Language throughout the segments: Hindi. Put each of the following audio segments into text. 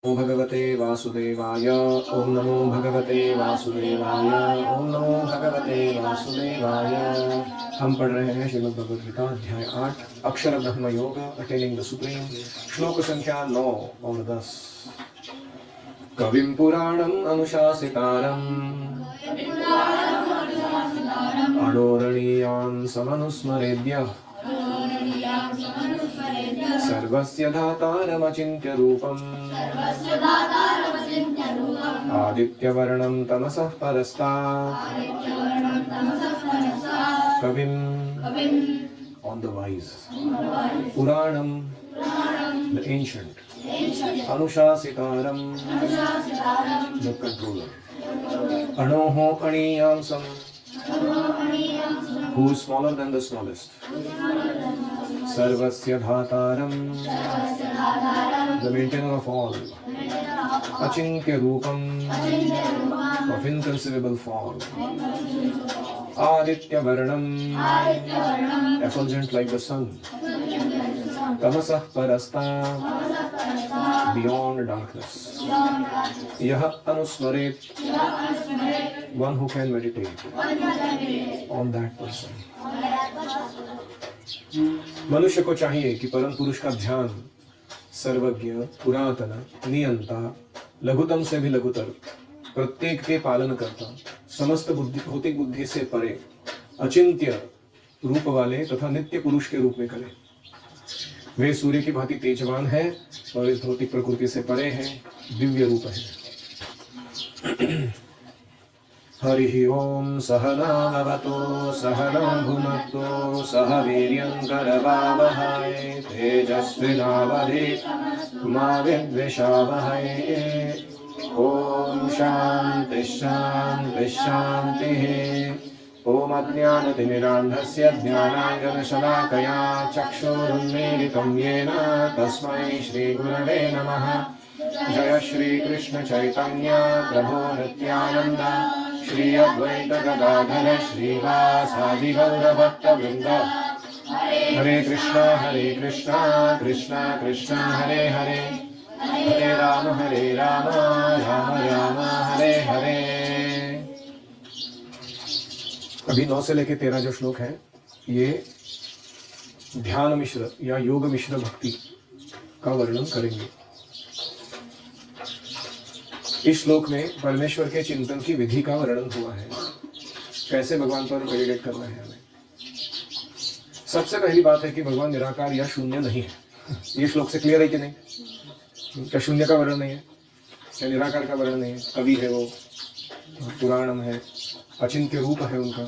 ओम भगवते वासुदेवाय। ओम नमो भगवते वासुदेवाय। ओम नमो भगवते वासुदेवाय। हम पढ़ रहे हैं श्रीमद् भगवद गीता अध्याय 8 अक्षर ब्रह्म योग अटेनिंग द सुप्रीम, श्लोक संख्या 9 और 10। कविं पुराणम् अनुशासितारम् अणोरणीयान् समनुस्मरेद्यः सर्वस्य धातारमचिन्त्य रूपम् आदित्यवर्णं तमसः परस्तात् कविम् on the wise, Puranam the ancient, Anushasitaram the controller, Anoho Aniyamsam who is smaller than the smallest, Sarvasya Dhataram the maintainer of all, Achintya Rupam of inconceivable form, Aditya Varnam effulgent like the sun, Tamasah Parasta beyond darkness, Yah Anusmaret one who can meditate on that person. मनुष्य को चाहिए कि परम पुरुष का ध्यान सर्वज्ञ, पुरातन, नियंता, लघुतम से भी लघुतर, प्रत्येक के पालन करता, समस्त भौतिक बुद्धि से परे, अचिंत्य रूप वाले तथा नित्य पुरुष के रूप में करे। वे सूर्य की भांति तेजवान है और इस भौतिक प्रकृति से परे हैं, दिव्य रूप है। हरि ओम सहनावतु सहनौ भुनक्तु सह वीर्यं करवावहै तेजस्विनावधीतमस्तु मा विद्विषावहै। ओम शांति शांति शांतिः। ओम अज्ञानतिमिरान्धस्य ज्ञानाञ्जनशलाकया चक्षुरुन्मीलितं येन तस्मै श्रीगुरवे नमः। जय श्री कृष्ण चैतन्य प्रभो नित्यानंद श्री अद्वैत गदाधर श्रीवासादि गौरभक्तवृंद। हरे कृष्णा कृष्णा कृष्णा हरे हरे, हरे राम राम राम हरे हरे। अभी 9 से लेके 13 जो श्लोक है ये ध्यान मिश्र या योग मिश्र भक्ति का वर्णन करेंगे। इस श्लोक में परमेश्वर के चिंतन की विधि का वर्णन हुआ है, कैसे भगवान पर मेडिटेट करना है हमें। सबसे पहली बात है कि भगवान निराकार या शून्य नहीं है। ये श्लोक से क्लियर है कि नहीं? क्या शून्य का वर्णन नहीं है, क्या निराकार का वर्णन नहीं है? कवि है वो, पुराणम है, अचिंत्य रूप है उनका,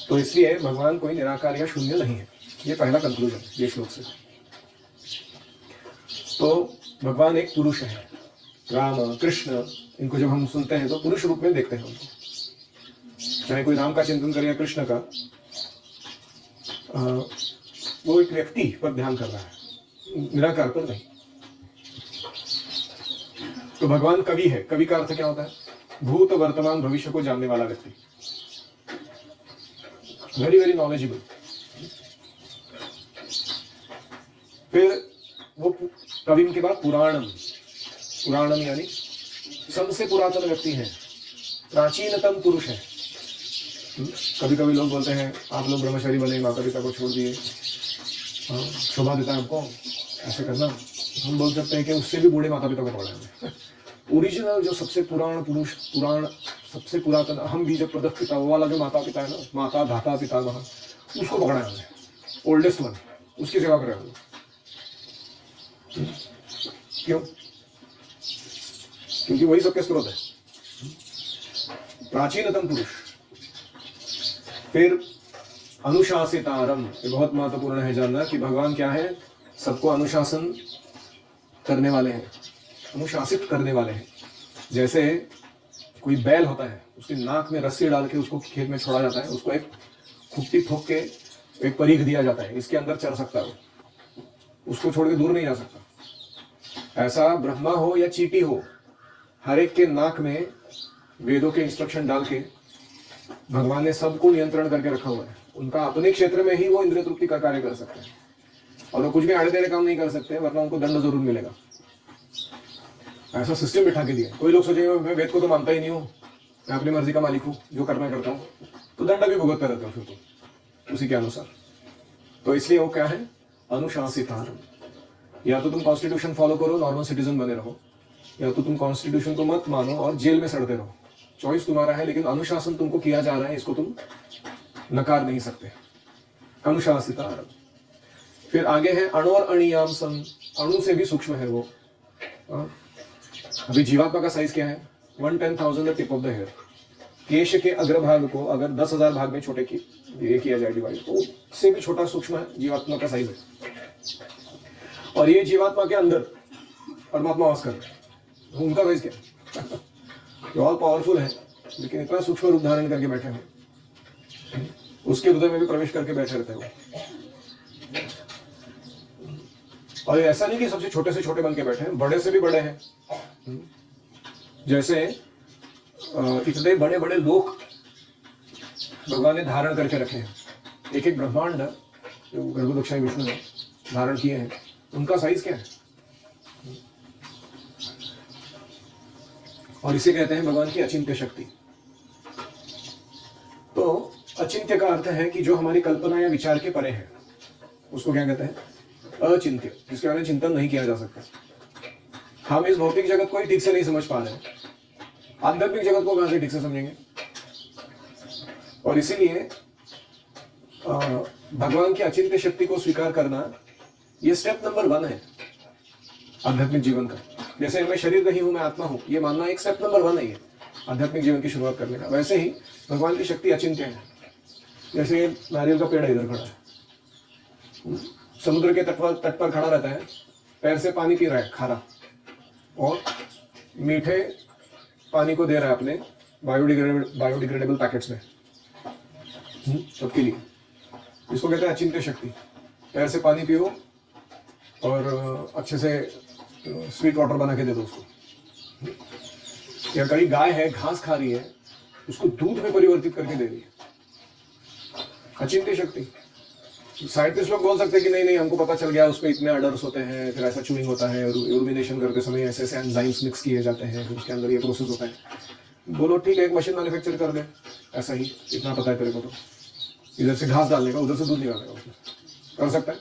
तो इसलिए भगवान कोई निराकार या शून्य नहीं है। ये पहला कंक्लूजन ये श्लोक से। तो भगवान एक पुरुष है, राम कृष्ण, इनको जब हम सुनते हैं तो पुरुष रूप में देखते हैं उनको। चाहे कोई राम का चिंतन करे या कृष्ण का, वो एक व्यक्ति पर ध्यान कर रहा है, निराकार पर नहीं। तो भगवान कवि है। कवि का अर्थ क्या होता है? भूत वर्तमान भविष्य को जानने वाला व्यक्ति, वेरी वेरी नॉलेजेबल। फिर वो कवि के बाद पुराणम, पुराणम यानी सबसे पुरातन व्यक्ति है, प्राचीनतम पुरुष है। कभी कभी लोग बोलते हैं आप लोग ब्रह्मचारी बने, माता पिता को छोड़ दिए, शोभा देता है आपको ऐसे करना। हम बोल सकते हैं कि उससे भी बूढ़े माता पिता को पकड़ा है। ओरिजिनल जो सबसे पुराण पुरुष, पुराण सबसे पुरातन अहम बीज प्रदत्त पिता, वो वाला जो माता पिता है ना, माता धाता पिता महा, उसको पकड़ा है हमने, ओल्डेस्ट वन, उसकी सेवा कर रहे हैं। क्यों? क्योंकि वही सबके स्रोत है, प्राचीनतम पुरुष। फिर अनुशासितारम, ये बहुत महत्वपूर्ण है जानना कि भगवान क्या है? सबको अनुशासन करने वाले हैं, अनुशासित करने वाले हैं। जैसे कोई बैल होता है, उसकी नाक में रस्सी डाल के उसको खेत में छोड़ा जाता है, उसको एक खुट्टी ठोक के एक परीख दिया जाता है, इसके अंदर चढ़ सकता है वो, उसको छोड़ के दूर नहीं जा सकता। ऐसा ब्रह्मा हो या चींटी हो, हर एक के नाक में वेदों के इंस्ट्रक्शन डाल के भगवान ने सबको नियंत्रण करके रखा हुआ है। उनका अपने क्षेत्र में ही वो इंद्रिय तृप्ति का कार्य कर सकते हैं, और वो कुछ भी आड़े तेरे काम नहीं कर सकते, वरना उनको दंड जरूर मिलेगा। ऐसा सिस्टम बिठा के दिया। कोई लोग सोचेंगे मैं वेद को तो मानता ही नहीं हूँ, मैं अपनी मर्जी का मालिक हूँ, जो करना है करता हूँ, तो दंड भी भुगतते रहते हो फिर तो उसी के अनुसार। तो इसलिए वो क्या है, अनुशासितारम। या तो तुम कॉन्स्टिट्यूशन फॉलो करो, नॉर्मल सिटीजन बने रहो, या तो तुम कॉन्स्टिट्यूशन को मत मानो और जेल में सड़ते रहो। चॉइस तुम्हारा है, लेकिन अनुशासन तुमको किया जा रहा है, इसको तुम नकार नहीं सकते। अनुशासितारम। फिर आगे है अणु और अणियाम सम। अणु से भी सूक्ष्म है वो। अभी जीवात्मा का साइज क्या है, 1/10,000 टिप ऑफ द हेयर। केश के अग्रभाग को अगर 10,000 भाग में छोटे की ये किया जाए डिवाइड, तो उससे भी छोटा सूक्ष्म है जीवात्मा का साइज है। और ये जीवात्मा के अंदर परमात्मा वास कर रहे हैं, उनका साइज क्या है, ऑल पावरफुल है, लेकिन इतना सूक्ष्म रूप धारण करके बैठे हैं, उसके हृदय में भी प्रवेश करके बैठे रहते हैं। और ऐसा नहीं कि सबसे छोटे से छोटे बन के बैठे हैं, बड़े से भी बड़े हैं। जैसे इतने बड़े बड़े लोग भगवान ने धारण करके रखे हैं, एक एक ब्रह्मांड जो गर्भदक्षाई विष्णु ने धारण किए हैं, उनका साइज क्या है। और इसे कहते हैं भगवान की अचिंत्य शक्ति। तो अचिंत्य का अर्थ है कि जो हमारी कल्पना या विचार के परे है, उसको क्या कहते हैं, अचिंत्य, जिसके बारे में चिंतन नहीं किया जा सकता। हम इस भौतिक जगत को ही ठीक से नहीं समझ पा रहे हैं, आध्यात्मिक जगत को कहां से ठीक से समझेंगे। और इसीलिए भगवान की अचिंत्य शक्ति को स्वीकार करना, यह स्टेप नंबर 1 है आध्यात्मिक जीवन का। जैसे मैं शरीर नहीं हूं, मैं आत्मा हूं, यह मानना एक स्टेप नंबर 1 है ये आध्यात्मिक जीवन की शुरुआत करने का। वैसे ही भगवान की शक्ति अचिंत्य है। जैसे नारियल का पेड़ इधर खड़ा है, समुद्र के तट पर खड़ा रहता है, पैर से पानी पी रहा है खारा, और मीठे पानी को दे रहा है अपने बायोडिग्रेडेबल पैकेट्स में सबके लिए। इसको कहते हैं अचिंत्य शक्ति। पैर से पानी पियो और अच्छे से स्वीट वाटर बना के दे दो उसको। या कई गाय है, घास खा रही है, उसको दूध में परिवर्तित करके दे रही है, अचिंत्य शक्ति। साइंटिस्ट लोग बोल सकते हैं कि नहीं नहीं हमको पता चल गया उसमें इतने अडर्स होते हैं, फिर ऐसा चूइंग होता है, यूरिमिनेशन करते समय ऐसे ऐसे एंजाइम्स मिक्स किए जाते हैं, फिर उसके अंदर ये प्रोसेस होता है। बोलो ठीक है, एक मशीन मैन्युफैक्चर कर दे, ऐसा ही इतना पता है तेरे को, तो इधर से घास डालने का, उधर से दूध निकालने का, उसमें कर सकता है।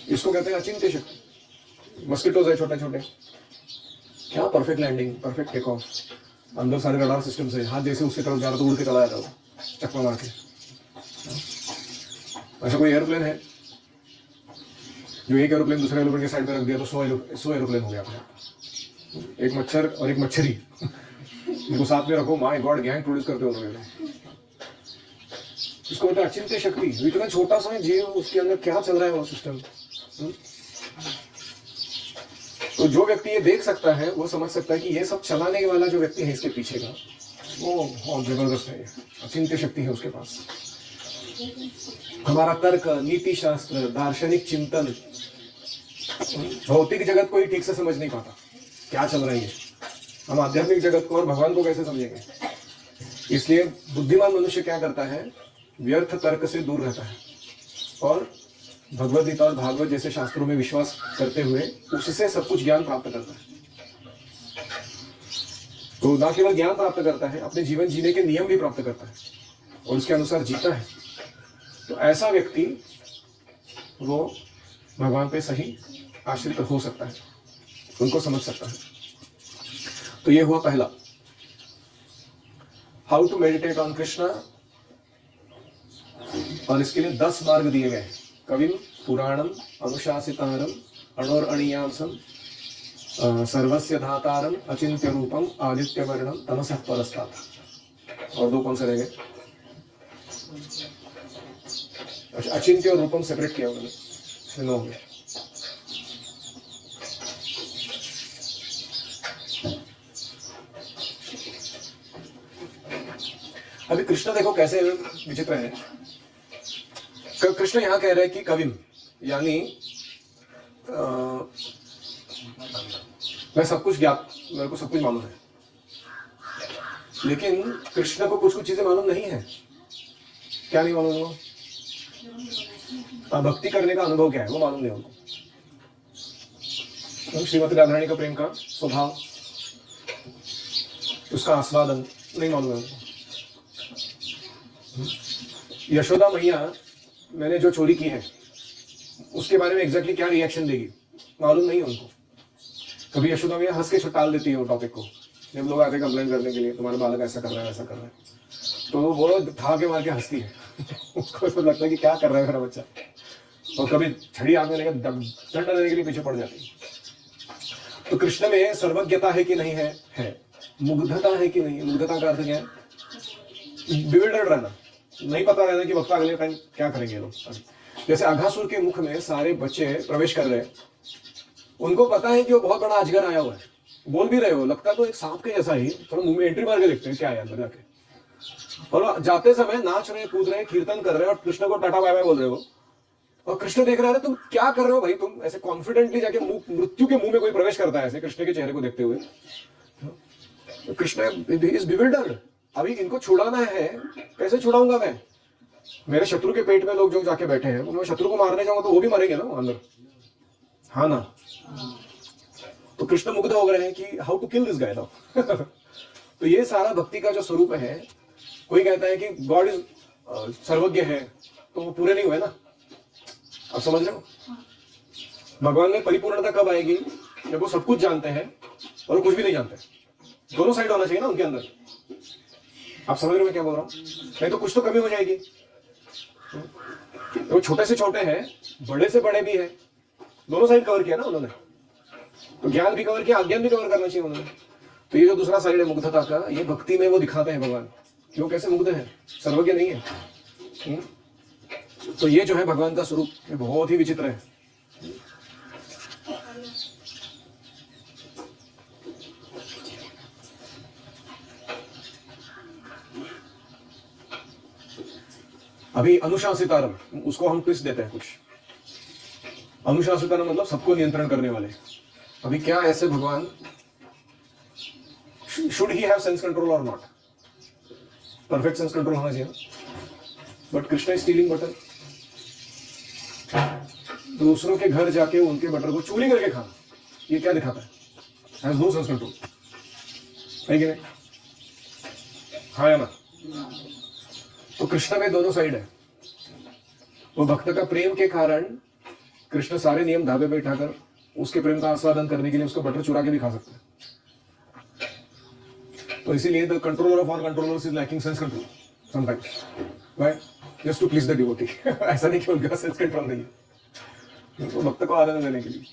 इसको कहते हैं अचिंत्य शक्ति। मस्किटोज है छोटे छोटे, क्या perfect landing, perfect take off, अंदर सारे रडार सिस्टम से, हाथ जैसे उसकी तरफ जा रहा तो उड़ के चला जा रहा हो चक्का मार के। ऐसा कोई एयरप्लेन है जो एक एरोप्लेन दूसरे एरोप्लेन के साइड पे रख दिया तो 100 एरोप्लेन हो गया अपने। एक मच्छर और एक मच्छरी इनको साथ में रखो, माय गॉड, गैंग प्रोड्यूस करते हो लोग। इसको होता है अचिंत्य शक्ति। इतना छोटा सा जीव, उसके अंदर क्या चल रहा है वो सिस्टम। तो जो व्यक्ति ये देख सकता है वो समझ सकता है कि ये सब चलाने वाला जो व्यक्ति है इसके पीछे का, वो बहुत जबरदस्त है, अचिंत्य शक्ति है उसके पास। हमारा तर्क, नीति शास्त्र, दार्शनिक चिंतन भौतिक जगत को ही ठीक से समझ नहीं पाता क्या चल रहा है। हम आध्यात्मिक जगत को और भगवान को कैसे समझेंगे। इसलिए बुद्धिमान मनुष्य क्या करता है, व्यर्थ तर्क से दूर रहता है और भगवद गीता और भागवत जैसे शास्त्रों में विश्वास करते हुए उससे सब कुछ ज्ञान प्राप्त करता है। तो न केवल ज्ञान प्राप्त करता है, अपने जीवन जीने के नियम भी प्राप्त करता है और उसके अनुसार जीता है। तो ऐसा व्यक्ति वो भगवान पे सही आश्रित हो सकता है, उनको समझ सकता है। तो ये हुआ पहला, how to meditate on Krishna. और इसके लिए 10 मार्ग दिए गए, कविम, पुराणम, अनुशासितारम, अणोर अणियांसम, सर्वस्य धातारम, अचिंत्य रूपम, आदित्य वर्णम, तमसः परस्तात्। और 2 कौन से रह गए। अच्छा, अचिंत्य और रूपम सेपरेट किया उन्होंने, इसमें 9 हो गया। अभी कृष्ण देखो कैसे विचित्र है। कृष्ण यहां कह रहे हैं कि कविम, यानी मैं सब कुछ ज्ञात, मेरे को सब कुछ मालूम है। लेकिन कृष्ण को कुछ कुछ चीजें मालूम नहीं है। क्या नहीं मालूम है? भक्ति करने का अनुभव क्या है वो मालूम नहीं उनको। श्रीमती राधा रानी का प्रेम का स्वभाव, उसका आस्वादन नहीं मालूम है उनको। यशोदा मैया मैंने जो चोरी की है उसके बारे में एग्जैक्टली क्या रिएक्शन देगी मालूम नहीं उनको। कभी यशोदा मैया हंस के टाल देती है वो टॉपिक को, जब लोग आते कंप्लेंट करने के लिए तुम्हारा बालक ऐसा कर रहा है ऐसा कर रहा है, तो वो था के मार के हंसती है उसको तो लगता है कि क्या कर रहा है मेरा बच्चा, और कभी छड़ी आग में लेकर दंड देने के लिए पीछे पड़ जाती है। तो कृष्ण में सर्वज्ञता है कि नहीं है, मुग्धता है कि नहीं, मुग्धता का अर्थ क्या है, बिविल्डर्ड रहना, नहीं पता रहना कि वक्त अगले टाइम क्या करेंगे लोग। जैसे अघासुर के मुख में सारे बच्चे प्रवेश कर रहे हैं, उनको पता है कि वो बहुत बड़ा अजगर आया हुआ है, बोल भी रहे हो, लगता तो एक सांप के जैसा ही, थोड़ा मुंह में एंट्री मार के देखते हैं क्या है अंदर जाके, और जाते समय नाच रहे कूद रहे कीर्तन कर रहे हो और कृष्ण को टाटा बाय बाय बोल रहे हो, और कृष्ण देख रहा है तुम क्या कर रहे हो भाई, तुम ऐसे कॉन्फिडेंटली जाके मृत्यु के मुंह में कोई प्रवेश करता है ऐसे कृष्ण के चेहरे को देखते हुए, तो कृष्ण इज बिविल्डर्ड। अभी इनको छुड़ाना है, कैसे छुड़ाऊंगा मैं, मेरे शत्रु के पेट में लोग जो जाके बैठे हैं, मैं शत्रु को मारने जाऊंगा तो वो भी मरेंगे ना अंदर, हाँ ना। तो कृष्ण मुग्ध हो गए हैं कि how to kill this guy now. तो ये सारा भक्ति का जो स्वरूप है, कोई कहता है कि गॉड इज सर्वज्ञ है, तो वो पूरे नहीं हुए ना, आप समझ रहे हो। भगवान में परिपूर्णता कब आएगी, जब वो सब कुछ जानते हैं और वो कुछ भी नहीं जानते, दोनों साइड होना चाहिए ना उनके अंदर, आप समझ रहे हो मैं क्या बोल रहा हूँ, नहीं तो कुछ तो कमी हो जाएगी। वो छोटे से छोटे हैं, बड़े से बड़े भी है, दोनों साइड कवर किया ना उन्होंने, तो ज्ञान भी कवर किया, अज्ञान भी कवर करना चाहिए उन्होंने। तो ये जो दूसरा साइड है मुग्धता का, ये भक्ति में वो दिखाते हैं भगवान कि वो कैसे मुग्ध है, सर्वज्ञ नहीं है। तो ये जो है भगवान का स्वरूप, ये बहुत ही विचित्र है। अभी अनुशासितारम, उसको हम ट्विस्ट देते हैं कुछ। अनुशासितारम मतलब सबको नियंत्रण करने वाले। अभी क्या ऐसे भगवान, should he have sense control और नॉट, परफेक्ट सेंस कंट्रोल होना चाहिए, but Krishna is stealing butter, दूसरों के घर जाके उनके बटर को चोरी करके खाना, ये क्या दिखाता है, हैज नो सेंस कंट्रोल, है कि नहीं, हाँ या ना। तो कृष्ण में दोनों साइड है, वो भक्त का प्रेम के कारण कृष्ण सारे नियम धाबे पे उठाकर उसके प्रेम का आस्वादन करने के लिए उसको बटर चुरा के भी खा सकते हैं। तो इसीलिए the controller of all controllers is lacking sense control sometimes, why, just to please the devotee. ऐसा नहीं कि उनका सेंस कंट्रोल नहीं है, तो भक्त को आनंद देने के लिए।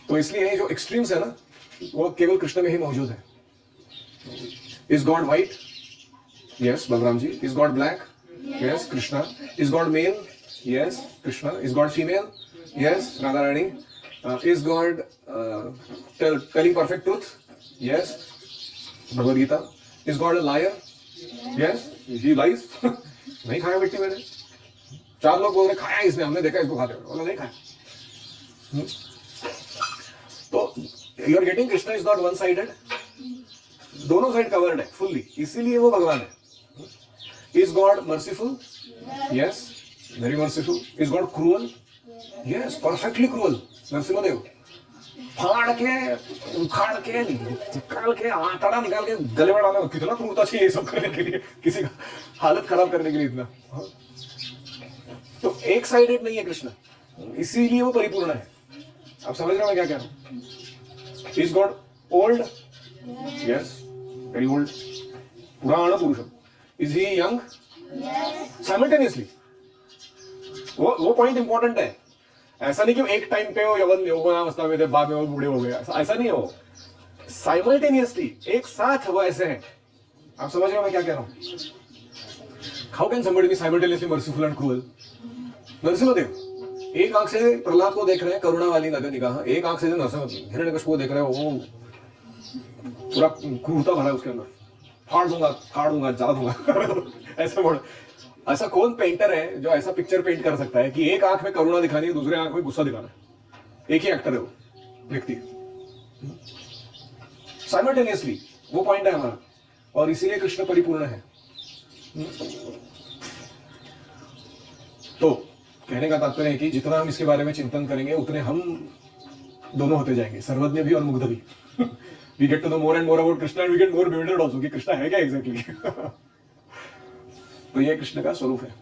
तो इसलिए जो एक्सट्रीम्स है ना, वो केवल कृष्ण में ही मौजूद है। Is God white, yes Balram ji. Is God black, yes Krishna. Is God male, yes Krishna. Is God female, yes Radha Rani. Is God telling perfect truth, yes Bhagavad Gita. Is God a liar, yes he lies. नहीं खाया मिट्टी मैंने, 4 लोग बोल रहे खाया इसने, हमने देखा इसको खाते हुए, बोला नहीं खाया। तो you are getting Krishna is not one sided, दोनों साइड कवर्ड है फुल्ली, इसीलिए वो भगवान है। Is God merciful, yes very merciful. Is God cruel, yes perfectly cruel. Narasimhadeva फाड़ के उखाड़ के निकाल के आंतड़ा निकाल के गले में डाला, कितना क्रूरता चाहिए ये सब करने के लिए, किसी का हालत खराब करने के लिए इतना। तो एक साइडेड नहीं है कृष्ण, इसीलिए वो परिपूर्ण है। आप समझ रहे हो मैं क्या कह रहा हूं। Is God old, yes very old, पुराण पुरुषम। Is he young, simultaneously. वो पॉइंट इंपॉर्टेंट है। ऐसा नहीं कि एक टाइम पे वो यौवनावस्था में थे, बाद में वो बूढ़े हो गए, ऐसा नहीं हो। साइमल्टेनियसली एक साथ वो ऐसे हैं। आप समझ रहे हो मैं क्या कह रहा हूं। How can somebody be simultaneously merciful and cruel. Narasimhadeva एक आंख से प्रहलाद को देख रहे हैं, करुणा वाली नगर निगाह, एक आंख से हिरण्यकशिपु को देख रहे हो, वो पूरा क्रूरता भरा है उसके अंदर, फाड़ दूंगा जला दूंगा। ऐसा बोल, ऐसा कौन पेंटर है जो ऐसा पिक्चर पेंट कर सकता है कि एक आंख में करुणा दिखानी है, दूसरे आंख में गुस्सा दिखाना है। एक ही एक्टर है वो व्यक्ति, साइमल्टेनियसली। वो पॉइंट है हमारा, और इसीलिए कृष्ण परिपूर्ण है। तो कहने का तात्पर्य है कि जितना हम इसके बारे में चिंतन करेंगे, उतने हम दोनों होते जाएंगे, सर्वज्ञ भी और मुग्ध भी। We get to know more and more about Krishna and we get more bewildered also कि कृष्णा है क्या एग्जैक्टली। तो ये कृष्ण का स्वरूप है।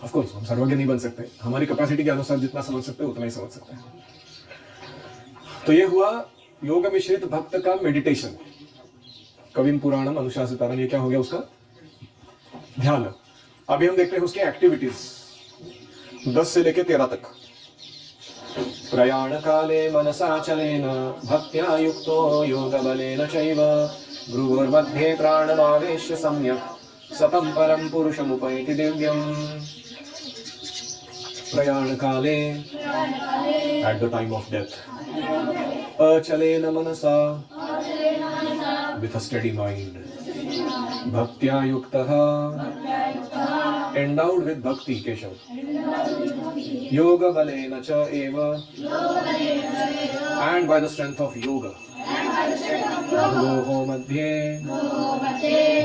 ऑफ कोर्स हम सर्वज्ञ नहीं बन सकते, हमारी कैपेसिटी के अनुसार जितना समझ सकते हैं उतना ही समझ सकते हैं। तो ये हुआ योग मिश्रित भक्त का मेडिटेशन, कविम पुराणम अनुशासितारम, ये क्या हो गया उसका ध्यान। अभी हम देखते हैं उसकी एक्टिविटीज 10 से लेके 13 तक। प्रयाण काले मनसा चलेन भक्त्या युक्तो योग बलेन चैव भ्रुवोर्मध्ये प्राणमावेश्य सम्यक् सतं परम पुरुषमुपैति दिव्यम्। प्रयाण काले at the time of death, अचलेन मनसा विथ अ स्टेडी माइंड, भक्त्या युक्तः endowed with bhakti, Keshav, yoga balena cha eva, and by the strength of yoga, bhuvoho madhye,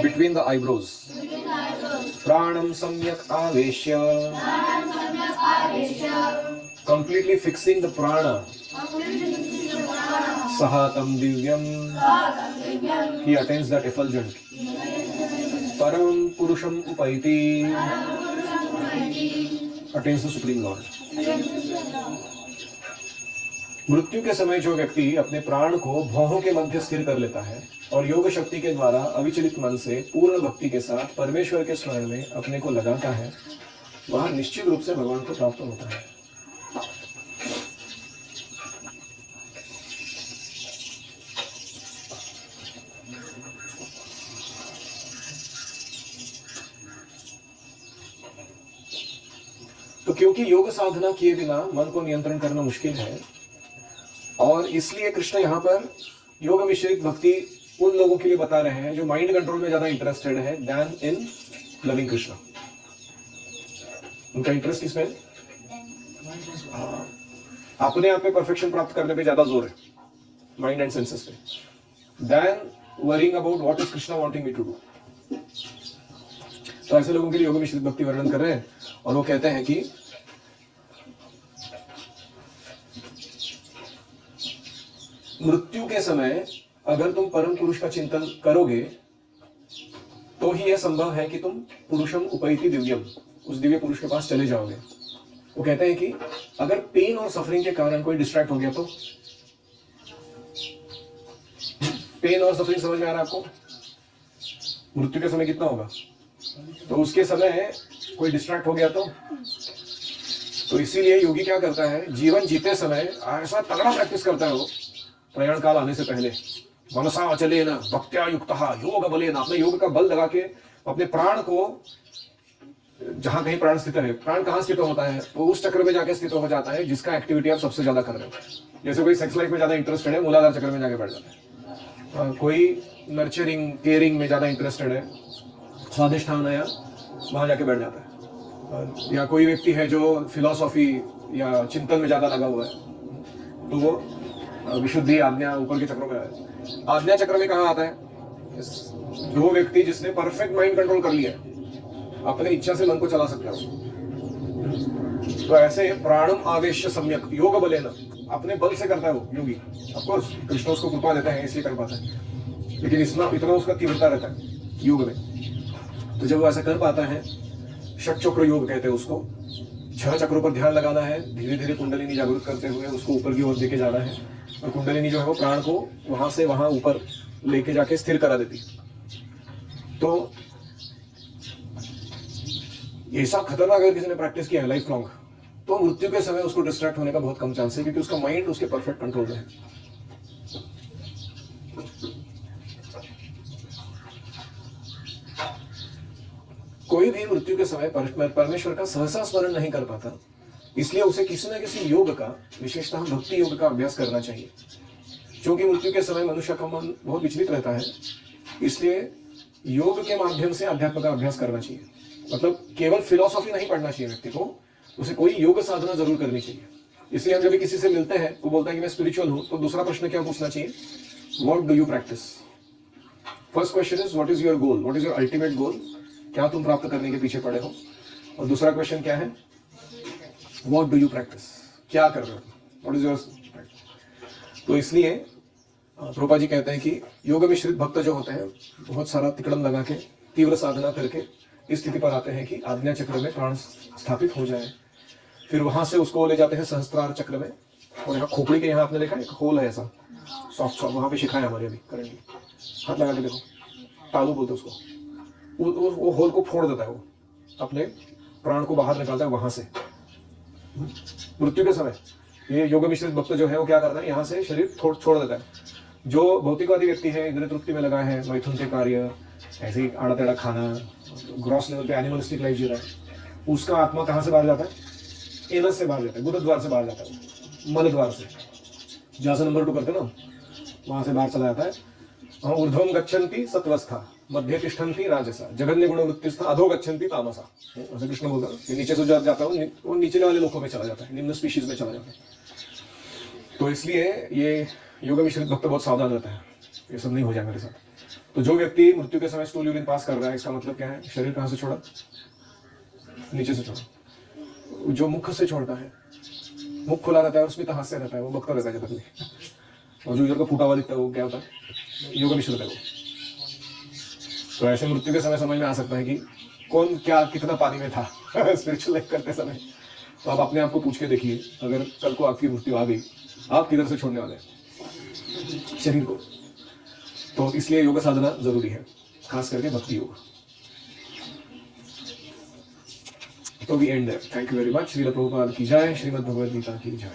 between the eyebrows, pranam samyak aveshya, completely fixing the prana, sahatam divyam, he attains that effulgent, param purusham upaiti, attains the supreme lord. मृत्यु के समय जो व्यक्ति अपने प्राण को भौहों के मध्य स्थिर कर लेता है और योग शक्ति के द्वारा अविचलित मन से पूर्ण भक्ति के साथ परमेश्वर के स्मरण में अपने को लगाता है, वह निश्चित रूप से भगवान को प्राप्त होता है। तो क्योंकि योग साधना किए बिना मन को नियंत्रण करना मुश्किल है, और इसलिए कृष्ण यहाँ पर योग मिश्रित भक्ति उन लोगों के लिए बता रहे हैं जो माइंड कंट्रोल में ज्यादा इंटरेस्टेड है देन इन लविंग कृष्ण। उनका इंटरेस्ट किसमें? अपने आप में परफेक्शन प्राप्त करने पे ज्यादा जोर है, माइंड एंड सेंसेस पे, then worrying about what is Krishna wanting me to do. तो ऐसे लोगों के लिए योग मिश्रित भक्ति वर्णन कर रहे हैं, और वो कहते हैं कि मृत्यु के समय अगर तुम परम पुरुष का चिंतन करोगे तो ही यह संभव है कि तुम पुरुषम उपैति दिव्यम, उस दिव्य पुरुष के पास चले जाओगे। वो कहते हैं कि अगर पेन और सफरिंग के कारण कोई डिस्ट्रैक्ट हो गया तो, पेन और सफरिंग समझ में आ रहा है आपको? मृत्यु के समय कितना होगा? तो उसके समय कोई डिस्ट्रैक्ट हो गया तो इसीलिए योगी क्या करता है, जीवन जीते समय ऐसा तगड़ा प्रैक्टिस करता है वो, प्रयाण काल आने से पहले, मनसा अचलेन भक्त्या युक्तः योग बलेन, अपने योग का बल लगा के अपने प्राण को, जहां कहीं प्राण स्थित है, प्राण कहाँ स्थित होता है, वो उस चक्र में जाके स्थित हो जाता है जिसका एक्टिविटी आप सबसे ज्यादा कर रहे हो। जैसे कोई सेक्स लाइफ में ज्यादा इंटरेस्टेड है, मूलाधार चक्र में जाके बैठ जाता है। कोई नर्चरिंग केयरिंग में ज्यादा इंटरेस्टेड है, स्वादिष्ठान आया वहां जाके बैठ जाता है। या कोई व्यक्ति है जो फिलॉसफी या चिंतन में ज्यादा लगा हुआ है, तो वो विशुद्धि आज्ञा ऊपर के चक्रों में है। आज्ञा चक्र में कहाँ आता है? जो व्यक्ति जिसने परफेक्ट माइंड कंट्रोल कर लिया, अपने इच्छा से मन को चला सकता है। तो ऐसे प्राणम आवेश्य सम्यक योग बलेन, अपने बल से करता है वो योगी। ऑफ कोर्स कृष्ण उसको कृपा देता है इसलिए कर पाता है, लेकिन इतना उसका तीव्रता रहता है योग में। तो जब वो ऐसा कर पाता है, षट चक्र योग कहते हैं उसको, 6 चक्रों पर ध्यान लगाना है, धीरे धीरे कुंडलिनी जागृत करते हुए उसको ऊपर की ओर लेके जाना है, और कुंडलिनी जो है वो प्राण को वहां से वहां ऊपर लेके जाके स्थिर करा देती। तो ऐसा खतरनाक अगर किसी ने प्रैक्टिस किया है लाइफ लॉन्ग, तो मृत्यु के समय उसको डिस्ट्रैक्ट होने का बहुत कम चांस है, क्योंकि उसका माइंड उसके परफेक्ट कंट्रोल में है। कोई भी मृत्यु के समय परमेश्वर का सहसा स्मरण नहीं कर पाता, इसलिए उसे किसी न किसी योग का, विशेषतः भक्ति योग का अभ्यास करना चाहिए। क्योंकि मृत्यु के समय मनुष्य का मन बहुत विचलित रहता है, इसलिए योग के माध्यम से अध्यात्म का अभ्यास करना चाहिए। मतलब केवल फिलॉसफी नहीं पढ़ना चाहिए व्यक्ति को, उसे कोई योग साधना जरूर करनी चाहिए। इसलिए हम जब किसी से मिलते हैं तो बोलता है कि मैं स्पिरिचुअल हूं, तो दूसरा प्रश्न क्या पूछना चाहिए? What do you practice? First question is what is your goal, what is your ultimate goal, क्या तुम प्राप्त करने के पीछे पड़े हो? और दूसरा क्वेश्चन क्या है? व्हाट डू यू प्रैक्टिस, क्या कर रहे हो? What is your. तो इसलिए प्रभुपाद जी कहते हैं कि योग मिश्रित भक्त जो होते हैं बहुत सारा तिकड़म लगा के तीव्र साधना करके इस स्थिति पर आते हैं कि आज्ञा चक्र में प्राण स्थापित हो जाए। फिर वहां से उसको ले जाते हैं सहस्त्रार चक्र में, और यहाँ खोपड़ी के यहाँ आपने देखा एक होल है ऐसा सॉफ्ट सॉफ्ट, वहां पे शिखा है हमारे अभी करेंटली, हाथ लगा के देखो, तालू बोलते उसको। वो होल को फोड़ देता है, वो अपने प्राण को बाहर निकालता है वहां से। मृत्यु के समय ये योग मिश्रित भक्त जो है वो क्या करता है, यहाँ से शरीर छोड़ देता है। जो भौतिकवादी व्यक्ति है, इंद्रिय तृप्ति में लगा है, मैथुन के कार्य, ऐसे ही आड़ा टेढ़ा खाना, ग्रॉस लेवल पे एनिमलिस्टिक लाइफ जी रहा है, उसका आत्मा कहाँ से बाहर जाता है, एनस से बाहर जाता है, गुरुद्वार से बाहर जाता है, मल द्वार से, जहाँ से नंबर 2 करते ना वहां से बाहर चला जाता है। ऊर्ध्वम गच्छन्ति सत्वस्था, मध्य तिष्ठन्ति राजसा, जघन्य गुण वृत्तिस्था, अधो गच्छन्ति तामसा। ऐसे कृष्ण बोलता है नीचे से जाता है वो नीचे वाले लोगों में चला जाता है, निम्न स्पीशीज में चला जाता है। तो इसलिए ये योग मिश्रित भक्त बहुत सावधान रहता है, ये सब नहीं हो जाए मेरे साथ। तो जो व्यक्ति मृत्यु के समय स्टूल यूरिन पास कर रहा है, इसका मतलब क्या है, शरीर कहाँ से छोड़ा, नीचे से छोड़ा। जो मुख से छोड़ता है, मुख खुला रहता है और उसमें हास्य रहता है, वो भक्त रहता है जब तक। और जो इधर को फूटा हुआ दिखता है वो क्या होता है, योग मिश्रित है वो। तो ऐसे मृत्यु के समय समझ में आ सकता है कि कौन क्या कितना पानी में था स्पिरिचुअल लाइफ करते समय। तो आप अपने आप को पूछ के देखिए, अगर कल को आपकी मृत्यु आ गई, आप किधर से छोड़ने वाले हैं शरीर को। तो इसलिए योग साधना जरूरी है, खास करके भक्ति योग। तो we end there. Thank you very much. Srila Prabhupada की जय, श्रीमद् भगवद गीता की जय।